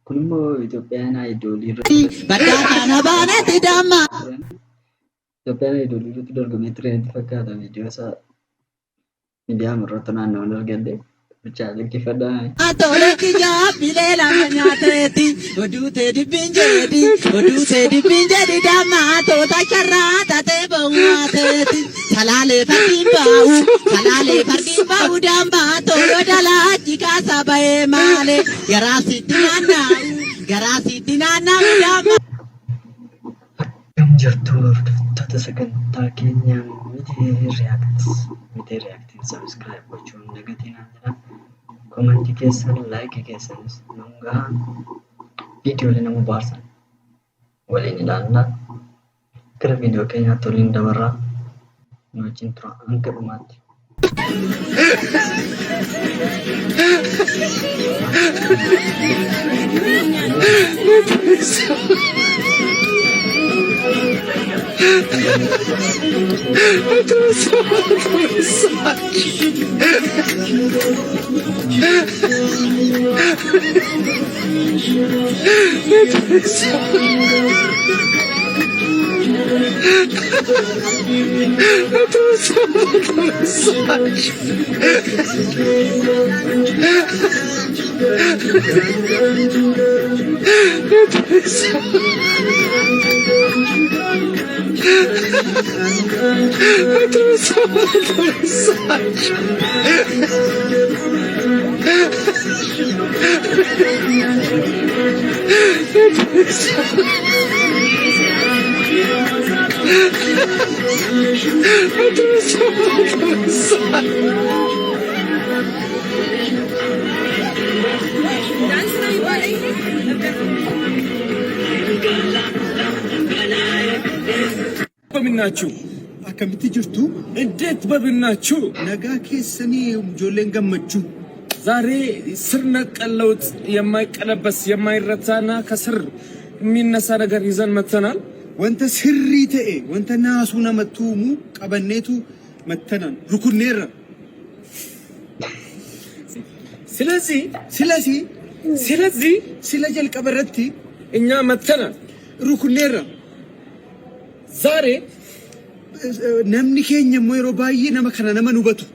Kunimmo Itoophiyaan idolii Badhaadhaan baanatti damma. Itoophiyaan idolii irratti dorgomee tureetti fakkaata viidiyoo isaa miidiyaa irratti naannoo argadde bichaa likkifadhaa. Atooletti jaabbilee lama nyaateetti oduutee dibbiin jedhi damma toota sharraa taatee ba'uuteetti salaalee fardiin baa'u damma tooloo dalaachi kaasa ba'ee malee garaasitti naanna'u damma. Akkam jirtu hordoftoota sagantaa keenyaa Mite react subscribe gochuun dagatinaan jira. Komentii keessan like keessanis nungaa viidiyoolee nama bohaarsan waliin ilaallaa. Gara viidiyoo keenyaatti waliin dabarraa nu wajjin tura hanga dhumaatti. Babinachu akkamitti jirtu እንዴት babinachu nagaa keessanii ijoolleen gammachuu ዛሬ ስር ነቀል ለውጥ የማይቀለበስ የማይረታና ከስር የሚነሳ ነገር ይዘን መተናል ወንተ ስሪ ተኤ ወንተ ናሱና መቱሙ ቀበኔቱ መተናል ሩኩኔራ ስለዚህ ስለጀል ቀበረቲ እኛ መተናል ሩኩኔራ ዛሬ namni keenya moyro baay'ee nama kana nama nubatu.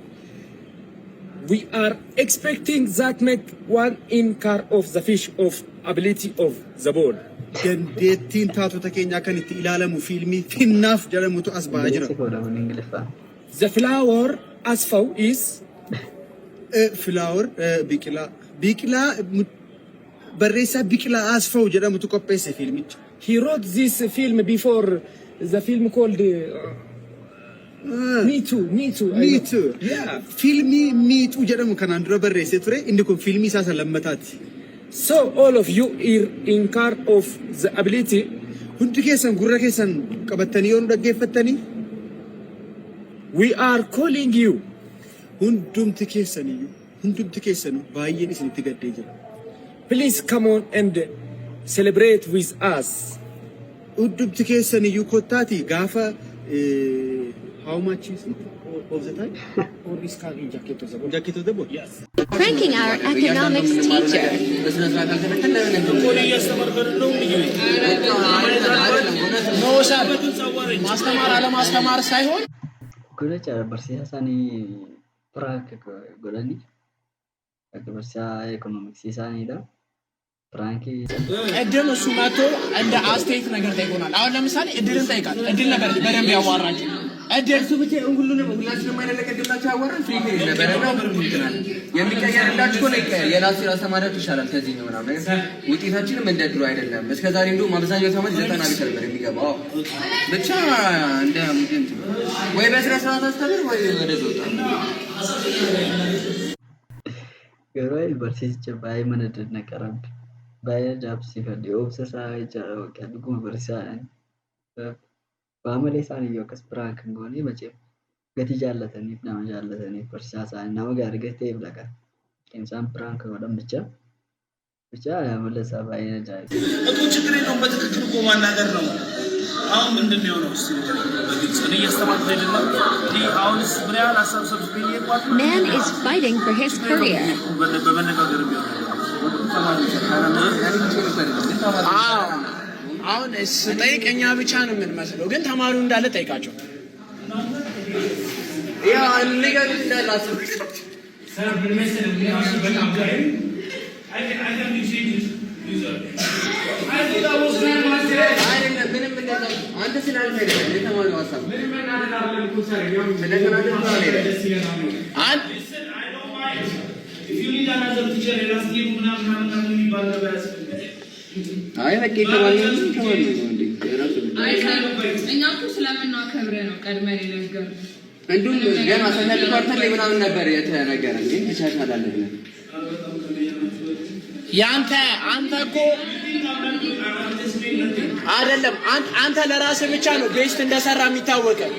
We are expecting that make one in car of the fish of ability of the ball. Dandeettiin taatota keenya kan itti ilaalamu fiilmii finnaaf jedhamutu as ba'aa jira. The flower asfaw is flower biqilaa barreessaa biqilaa asfaw jedhamutu qopheesse fiilmicha. He wrote this film before the film called Me too. Yeah. Filmi Me too jedhamu kan andra barreesse ture inni kun filmi isaa salammataati. So all of you are in car of the ability hundi keessan gurra keessan qabattanii yoo dhaggeeffattanii we are calling you hundumti keessanu baay'een isinitti gaddee jira. Please come on and celebrate with us. Hundumti keessaniyyuu kottaati gaafa how much is it of the time? Or is carrying jacket of the boat? Yes. Pranking our economics teacher. Guracha barsiisaa isaanii Piraankii godhanii akka barsiisaa economics isaaniidha. Piraankii እድል እሱ መቶ እንደ አስተያየት ነገር ጠይቆናል። አሁን ለምሳሌ እድልን ጠይቃል። እድል ነገር በደንብ ያዋራችሁ እድል እሱ ብቻ ሁሉንም ሁላችንም አይደለም ከድላችሁ ያዋራን ፍሪ ነበርና ብሩንትናል የሚቀየርላችሁ ነው የራሱ ተማሪዎች ይሻላል ከዚህ ነው ምናምን ነገር ውጤታችንም እንደ ድሮ አይደለም። እስከዛሬ እንደውም አብዛኛው ተማሪ 90 ቢት ነበር የሚገባው። ብቻ እንደ ሙድን ወይ በስራ ሰዓት አስተምር ወይ ወደ ዞታ ገራይ barsiisicha baay'ee mana dadnaqaran baay'ee jaabsiifadhe obsasaa jara waqaan dhuguma barsiisaan baamalee isaanii yoo akkas Piraankii goonee maceef gati jaallataniif nama jaallataniif barsiisaa isaanii nama gaarii gateef dhaqa qeensaan Piraankii godhan ብቻ ያመለሳ ባይነ ጃይ እኮ ችግር የለውም በትክክል እኮ ማናገር ነው አሁን ምንድነው ነው እሱ በግልጽ እኔ ያስተማርኩ አይደለም ይሄ አሁንስ ምን ያህል አሳብ ሰብስቤ ይቋጥ Man is fighting for his career. በመነጋገር ቢሆን አሁን ስጠይቅ እኛ ብቻ ነው የምንመስለው፣ ግን ተማሪው እንዳለ ጠይቃቸው። ያ አንገር እንዳላችሁ አንተ ስላልፈለ የተማሪው ሀሳብ አይ በቃ ይተባለው እኛ እኮ ስለምናከብረው ነው ቀድመን የነገር እንዱም ገና ሰነድ ኳርተር ላይ ምናምን ነበር የተነገረን ግን ተቻቻለ ብለን ያንተ አንተ እኮ አይደለም አንተ ለራስህ ብቻ ነው ቤስት እንደሰራ የሚታወቀው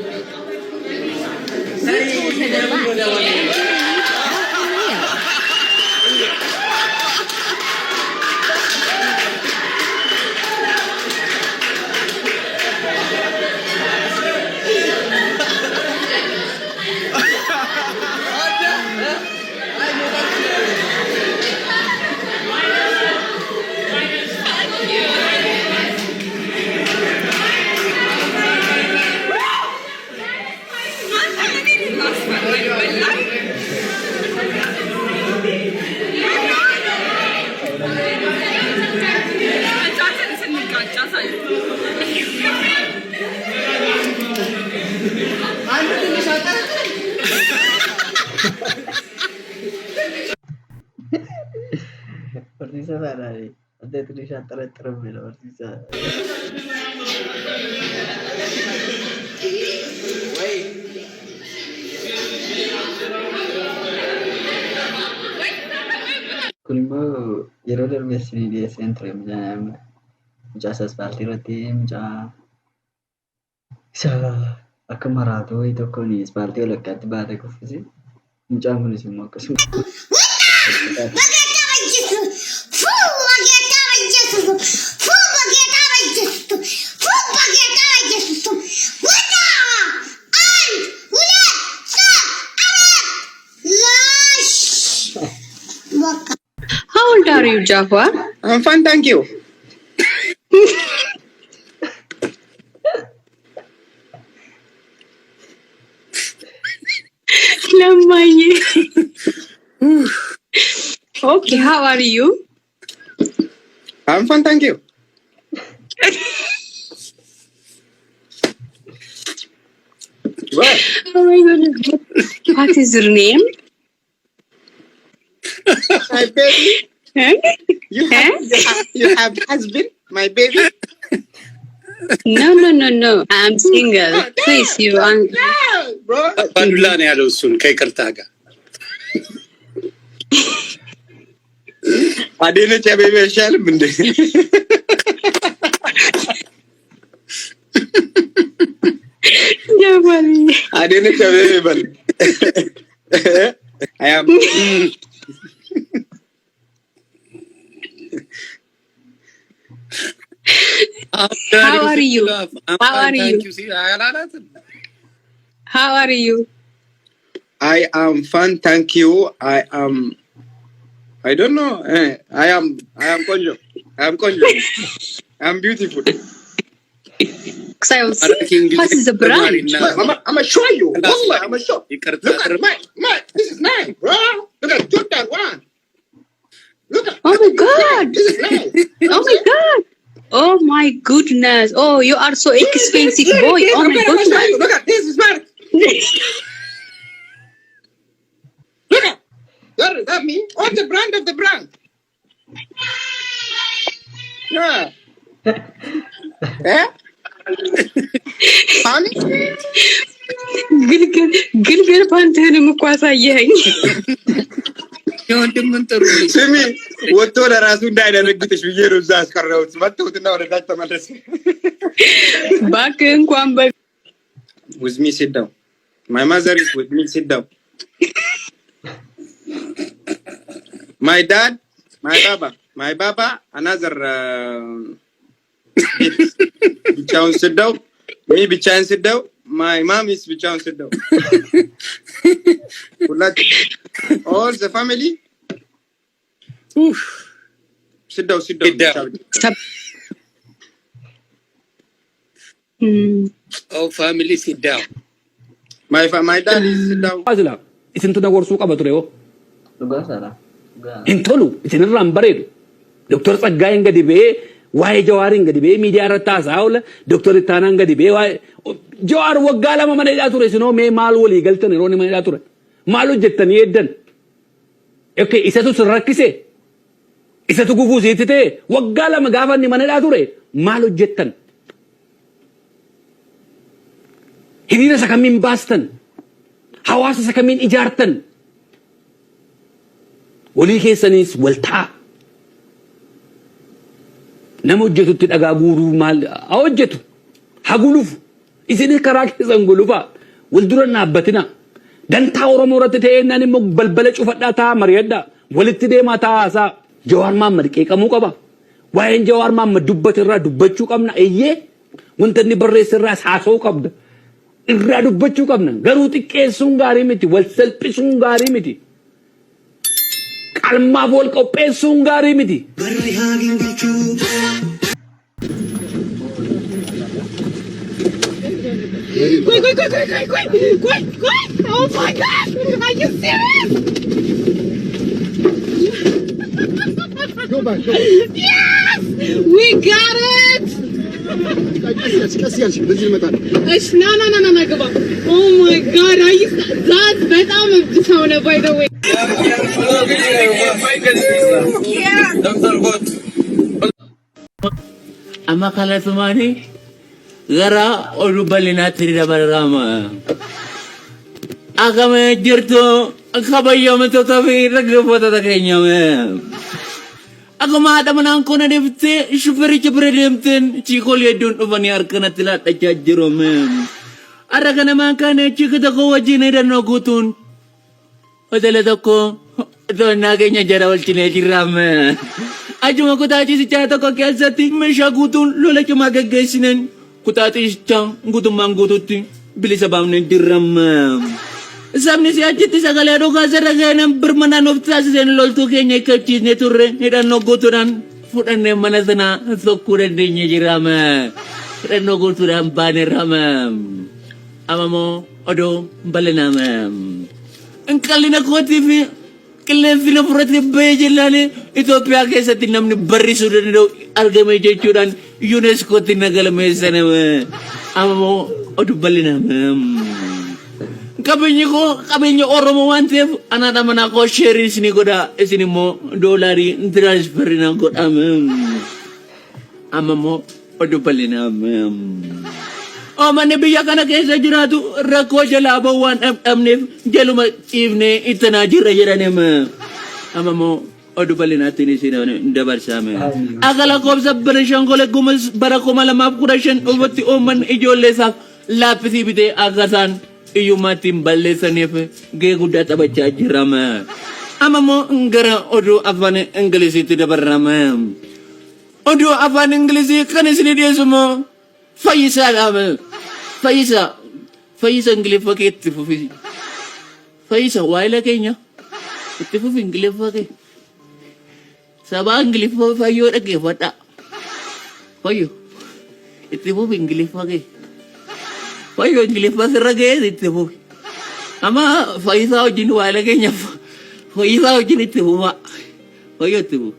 Pertisa sana nih. Ada tulisan terang bela pertisa. Kulimo yeroo darbeessanii dhiyeesseen ture mucaa asfaaltii irratti mucaa isa akka maraatoo wayii tokkoon asfaaltii walakkaatti baatee kuffise. Mucaan kunis immoo akkasuma. How old are you, Jahwa? I'm fine, thank you. Okay, how are you? I'm fine, thank you. What? Oh my goodness. What is your name? My baby? Huh? You have husband, my baby? No. I'm single. Please, you are. Bro. ባዱላ ነው ያለው እሱን ከይቅርታ ጋር አዴነች አቤቤ አይሻልም እንዴ? Jawali. አዴነች አቤቤ በል አያም How are you? How are you? How are you? I am fine, thank you. I don't know. I am conjo. I'm beautiful. What is the brand? I'm gonna show you. Wallah, I'm gonna show. Look at Mike. This is nice, bro. Look at that one. Look at. Oh my God. This is nice. Oh my God. Oh my goodness. Oh, you are so expensive boy. Oh my goodness. Look at this is Mark. Look at. That means what's the brand of the brand? Yeah. Eh? Honey? ግልግል ፓንትህንም እኮ አሳየኸኝ። ስሚ ወጥቶ ለራሱ እንዳይደነግጥሽ ብዬ ነው እዛ አስቀረሁት። መተውትና ወደ ታች ተመለስ። እባክህ እንኳን With me, sit down. My mother is with me, sit down. My dad, my baba, another bichaun sit down. Me bichaun sit down. My mom is bichaun sit down. All the family. Oof. Sit down. Sit down. Stop. Oh, family, sit down. My dad is sit down. Asila, isin tu nagor suka bature o. Dhugaa sana. Dhugaa. Intolu, isin irraan bareedu. Doktor Tsaggaayeen gadi ba'ee waa'ee Jawaariin gadi ba'ee miidiyaa irratti haasaa oola. Doktor Ittaanaan gadi ba'ee waa'ee Jawaar waggaa lama mana hidhaa ture isinoo mee maal walii galtan yeroo inni mana hidhaa ture. Maal hojjettanii eeddan? Okay, isatu sin rakkise. Isatu gufuu sitti ta'e waggaa lama gaafa inni mana hidhaa ture maal hojjettan? Hiriira isa kamiin baastan? Hawaasa isa kamiin ijaartan? Walii keessaniis waltaa. Nama hojjetutti dhagaa guuruu maal haa hojjetu? Haa gulufu. Isin karaa keessan gulufa. Wal dura dhaabbatina. Dantaa Oromoo irratti ta'ee naan immoo balbala cufadhaa ta'a mari'adhaa. Walitti deemaa ta'a haasaa. Jawaar Mahammad qeeqamuu qaba. Waa'een Jawaar Mahammad dubbate irraa dubbachuu qabna. Eeyyee wanta inni barreesse irraa haasa'uu qabda. Irraa dubbachuu qabna. Garuu xiqqeessuun gaarii miti. Wal salphisuun gaarii miti. Qalmaaf wal qopheessuun gaarii miti. Quick! Oh my God! Are you serious? Go back. Yes! We got it! No, go back. Oh my God! That's better of the by the way. Ama kala tumani gara olu balina tiri barama agame jirto akabayo meto tabi ragfota ta kenya me agama ada manan kona devte shuferi chebredemten chikol yedun ubani arkana tila tajajiro me arakana makane chikata ko wajine dan nogutun odele doko do nagenya jarawal chine jirame Ajuma kutaati si chata ko keessatti meeshaa guutuun lola cimaa gaggeessinen kutaati isichaa guutummaan guututti bilisa baafnee dirramma. Sabni si achitti sagalee dhugaa sarara keenan birmanaan of taasiseen loltuu keenya eeggachiisnee turre hidhannoo guutuudhaan fudhannee mana sanaa tokkuu dandeenye jirama. Hidhannoo guutuudhaan baanerrama. Amamoo odoo bal'inaama. Inqallina kootii fi qilleensi na furate ba'ee jennaan Itoophiyaa keessatti namni barrisuu danda'u argame jechuudhaan yuuneeskootti nagalameessanama. Amamoo oduu bal'inaama. Qabeenya Oromoo waan ta'eef anaadha manaa koo sheerii isinii godha isin immoo doolaarii tiraansferii na godhama. Amamoo oduu bal'inaama. Manni biyya kana keessa jiraatu rakkoo jalaa ba'u waan dhabneef jaluma ciifnee ittanaa jirra jedhanima. Amamoo oduu bal'inaatti isin dabarsame. Akka lakkoofsa Beenishaangul Gumuz bara 2015 irratti uummanni ijoollee isaaf laaphisii bitee akka isaan iyyummaatti balleessaniif gahee guddaa taphachaa jirama. Amamoo gara oduu afaan Ingiliziitti dabarrama. Oduu afaan Ingilizii kan isin dhiyeessu immoo Fayyisaadhaama. Fayyisa Ingiliffa kee itti fufi. Fayyisa waa'ila keenya itti fufi Ingiliffa kee. Sabaa Ingiliffa fayyoo dhaggeeffadha. Fayyo itti fufi Ingiliffa kee. Fayyo Ingiliffa sirra ga'ee itti fufi. Amma fayyisaa wajjin waa'ila keenya fayyisaa wajjin itti fufa. Fayyo itti fufi.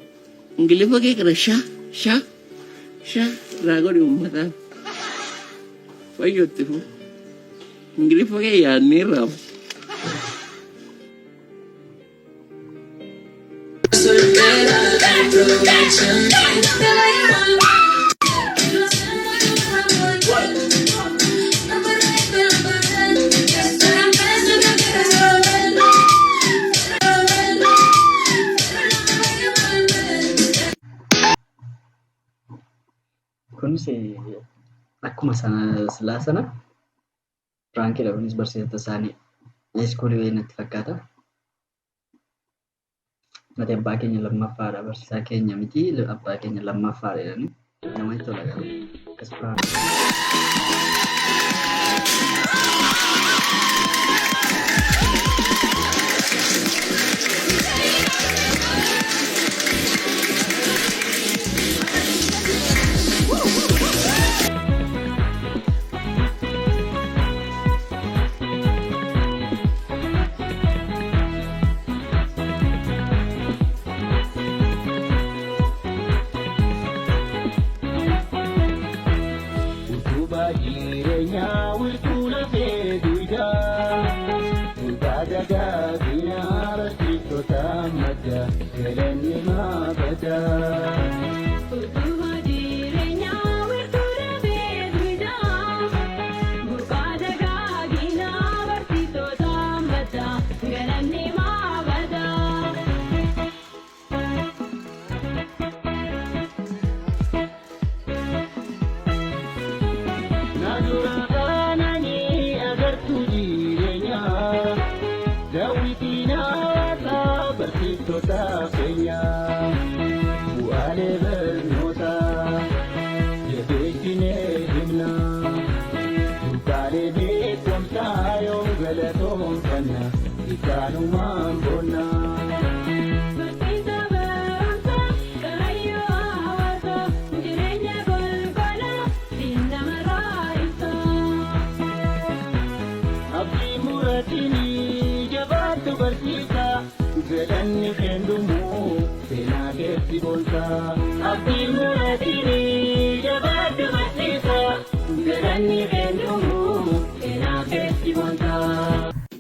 Ingiliffa kee kana shaa raagodhi uummataa. Fayyo itti fufi. Ingiliffa kee yaadnee raama. Kunis akkuma silaa sana Piraankii kunis barsiisota isaanii iskuulii wayii natti fakkaata. Mate abbaa keenya lammaffaadha barsiisaa keenya miti abbaa keenya lammaffaadha jedhanii namatti tola garuu akkas Piraankii.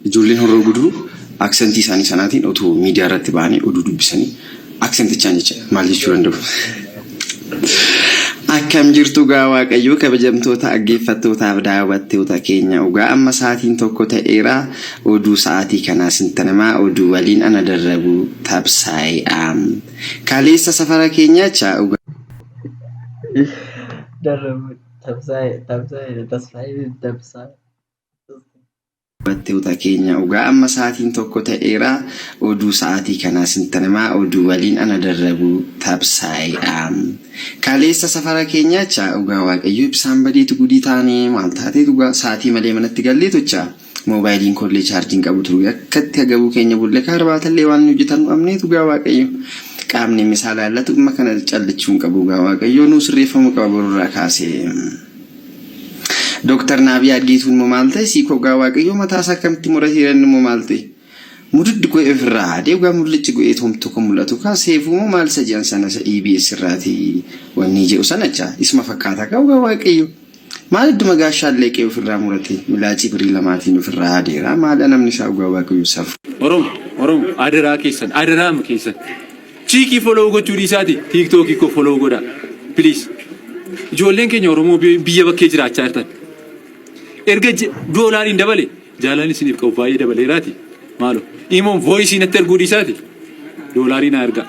Ijoolleen horroo guduru aksentii isaanii sanaatiin otoo miidiyaa irratti ba'anii oduu dubbisanii aksentichaan jecha maal jechuu danda'u. Akkam jirtu gaa Waaqayyoo kabajamtoota dhaggeeffattootaaf daawwattoota keenya ugaa amma sa'aatiin tokko ta'eera oduu sa'aatii kanaa sintanamaa oduu waliin ana darrabu tabsaa'ee kaleessa safara keenya cha ugaa darrabu tabsaa'ee Batteewta keenya ugaa amma sa'aatiin tokko ta'eera oduu sa'aatii kanaa sintanamaa oduu waliin ana darrabu tabsaa'ee kaleessa safara keenya cha ugaa Waaqayyoo ibsaan badeetu gudii taanee maal taatee ugaa sa'aatii malee manatti gallee tocha moobaayiliin kollee chaarjiin qabu ture akkatti hagabuu keenya bulle kaarbaatallee waan hojjetan amneetu ugaa Waaqayyoo qaamni misaala allatu amma kana callachuun qabu ugaa Waaqayyoo nu sirreeffamu qaba borraa kaasee. Dr. Nabi Adgitun Momalte, Siko Gawakayo Matasa come Timorhi and Momalte. Mudud go evra, de Gamulichigo at home to Comulatuka, save Momal Sajansan as EBS Rati, when Nije Usanacha, Ismafakata Gawakayo. Maldumagasha Lake of Ramurati, Milachi Brilla Martin of Radi, Ramadan Nisha Gawako yourself. Orum, Adara Kisan, Adaram Kisan. Cheeky follow go to Risati, TikTok follow go da. Please. Jolen can your be a cage at Charter. Erge dollar in Davali, Jalani Sinif Kovai Dabalerati, Malo, Imon voice in a Tergudisati, dollar in Arga.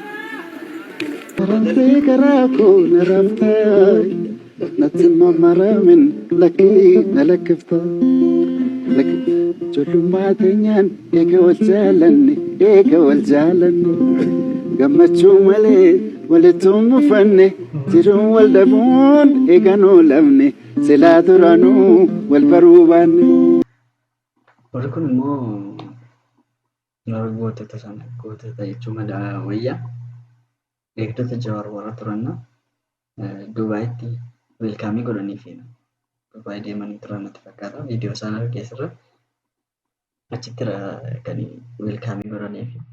Nothing more maramin, lucky, Nalakifta. Like Chotumatian, Ego Jalan, Gamachumale, Waletum Funny, Tirum Waldabon, Egano Lavni. Selaturanu walbaruban. Orkun mo nargote to sana gote ta ichuma da waya. Ekto te jawar wara turanna Dubai ti welcome godani fina. Dubai de mani turanna tafakara video sana kesra. Achitra kani welcome godani fina.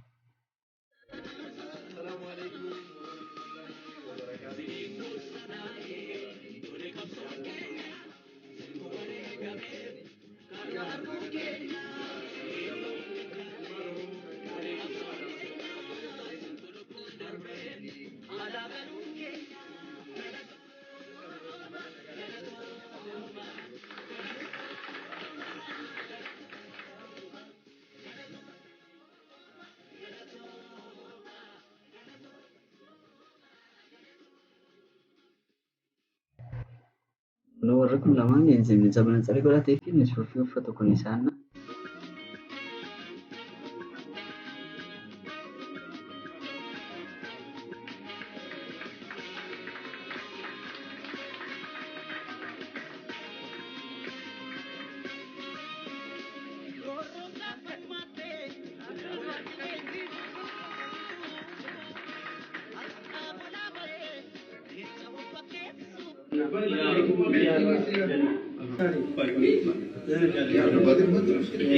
No warra kun lamaan eenyuun zaman tsari godhatee fi nisfufii uffata kun isaan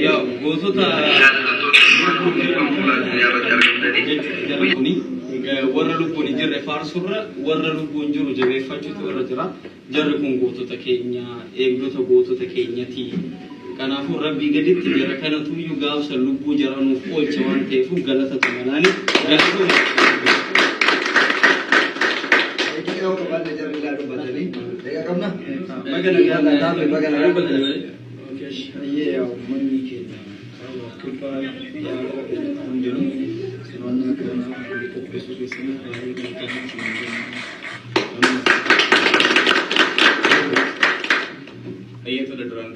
Ya, gosoota warra lubbuun hin jirre faarsurra warra lubbuun jiru jabeeffachuutu irra jira. Jarri kun gootota keenya, eegdota gootota keenyati. Kanaafuu Rabbii gaditti jara kanatu iyyuu gaafsa lubbuu jaranuuf oolcha waan ta'eef galata tamalaani galatu.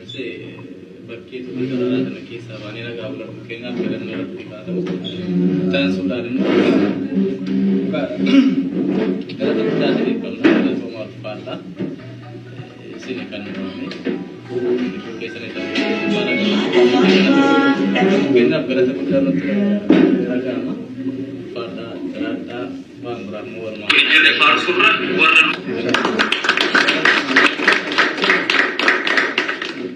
bakki tu negara dan kisah bani negara ular mungkin kan kalian negara kita tahu dan sudah ada bukan negara tu sudah ada di dalam semua parta sini kan ini kisah ini mana mungkin negara tu sudah ada agama parta terata bang ramu warma. Ini lepas surah warna